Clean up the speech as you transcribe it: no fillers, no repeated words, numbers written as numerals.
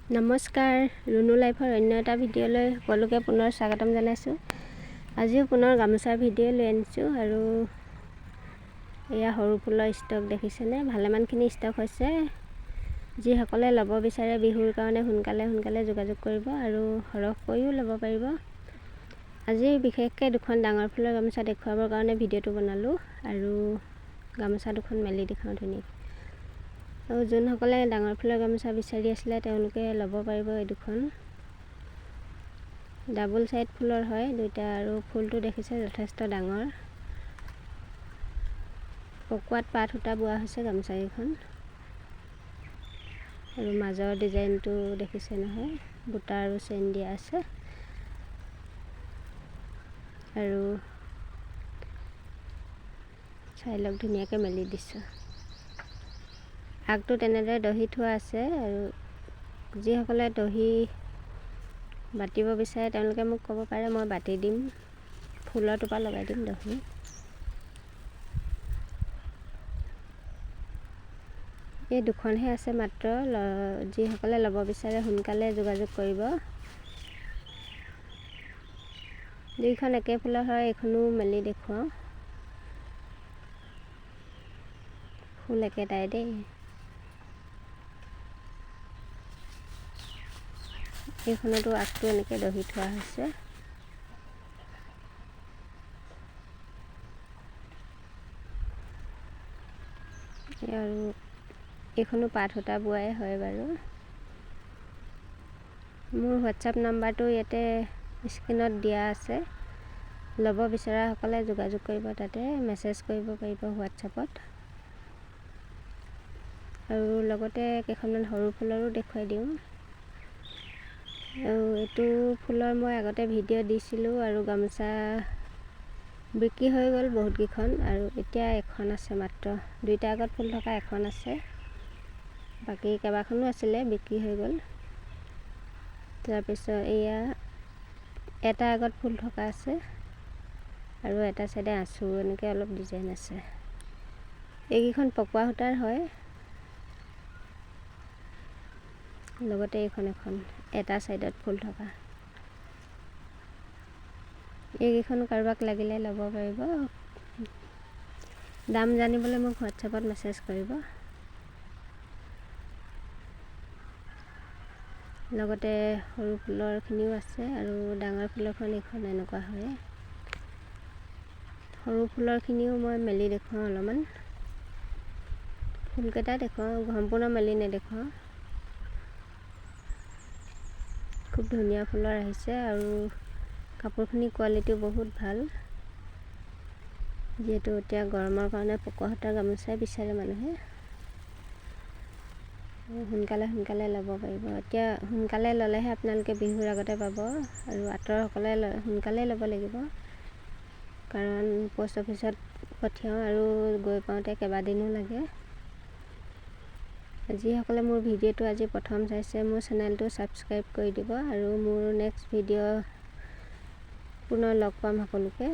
নমস্কাৰ, ৰুনু লাইফৰ অন্য এটা ভিডিঅ'লৈ সকলোকে পুনৰ স্বাগতম জনাইছোঁ। আজিও পুনৰ গামোচাৰ ভিডিঅ' লৈ আনিছোঁ আৰু এয়া সৰু ফুলৰ ষ্টক দেখিছেনে? ভালেমানখিনি ষ্টক হৈছে। যিসকলে ল'ব বিচাৰে বিহুৰ কাৰণে সোনকালে যোগাযোগ কৰিব আৰু সৰহকৈও ল'ব পাৰিব। আজি বিশেষকৈ দুখন ডাঙৰ ফুলৰ গামোচা দেখুৱাবৰ কাৰণে ভিডিঅ'টো বনালোঁ আৰু গামোচা দুখন মেলি দেখাওঁ ধুনীয়াকৈ। আৰু যোনসকলে ডাঙৰ ফুলৰ গামোচা বিচাৰি আছিলে তেওঁলোকে ল'ব পাৰিব। এই দুখন ডাবল চাইড ফুলৰ হয় দুইটা আৰু ফুলটো দেখিছে যথেষ্ট ডাঙৰ। পকুৱাত পাত সূতা বোৱা হৈছে গামোচাকেইখন আৰু মাজৰ ডিজাইনটো দেখিছে নহয়, বুটা আৰু চেইন দিয়া আছে আৰু চাই লওক ধুনীয়াকৈ মেলি দিছোঁ। আগটো তেনেদৰে দহি থোৱা আছে আৰু যিসকলে দহি বাতিব বিচাৰে তেওঁলোকে মোক ক'ব পাৰে, মই বাতি দিম, ফুলৰ টোপা লগাই দিম দহি। এই দুখনহে আছে মাত্ৰ। যিসকলে ল'ব বিচাৰে সোনকালে যোগাযোগ কৰিব। দুইখন একে ফুলৰ হয়, এইখনো মেলি দেখুৱাওঁ। ফুল একেটাই দেই। এইখনতো আগটো এনেকৈ দহি থোৱা হৈছে। আৰু এইখনো পাত সূতা বোৱাই হয় বাৰু। মোৰ হোৱাটছআপ নাম্বাৰটো ইয়াতে স্ক্ৰীণত দিয়া আছে। ল'ব বিচৰাসকলে যোগাযোগ কৰিব, তাতে মেছেজ কৰিব পাৰিব হোৱাটছআপত। আৰু লগতে কেইখনমান সৰু ফুলৰো দেখুৱাই দিওঁ। আৰু এইটো ফুলৰ মই আগতে ভিডিঅ' দিছিলোঁ আৰু গামোচা বিক্ৰী হৈ গ'ল বহুতকেইখন আৰু এতিয়া এখন আছে মাত্ৰ। দুইটা আগত ফুল থকা এখন আছে, বাকী কেইবাখনো আছিলে বিক্ৰী হৈ গ'ল। তাৰপিছত এয়া এটা আগত ফুল থকা আছে আৰু এটা চাইডে আঁচু এনেকৈ অলপ ডিজাইন আছে। এইকেইখন পকোৱা সূতাৰ হয়। লগতে এইখন এখন এটা চাইডত ফুল থকা। এইকেইখন কাৰোবাক লাগিলে ল'ব পাৰিব। দাম জানিবলৈ মোক হোৱাটছআপত মেছেজ কৰিব। লগতে সৰু ফুলৰখিনিও আছে আৰু ডাঙৰ ফুলৰখন এইখন এনেকুৱা হয়। সৰু ফুলৰখিনিও মই মেলি দেখুৱাওঁ অলপমান। ফুলকেইটা দেখুৱাওঁ, সম্পূৰ্ণ মেলি নেদেখুৱাওঁ। খুব ধুনীয়া ফুলৰ আহিছে আৰু কাপোৰখিনি কোৱালিটিও বহুত ভাল। যিহেতু এতিয়া গৰমৰ কাৰণে পকোৱা সূতাৰ গামোচাই বিচাৰে মানুহে। সোনকালে ল'ব পাৰিব। এতিয়া সোনকালে ল'লেহে আপোনালোকে বিহুৰ আগতে পাব আৰু আঁতৰসকলে সোনকালে ল'ব লাগিব, কাৰণ পোষ্ট অফিচত পঠিয়াওঁ আৰু গৈ পাওঁতে কেইবাদিনো লাগে। যিসকলে মোৰ ভিডিঅ'টো আজি প্ৰথম চাইছে মোৰ চেনেলটো ছাবস্ক্ৰাইব কৰি দিব আৰু মোৰ নেক্সট ভিডিঅ' পুনৰ লগ পাম সকলোকে।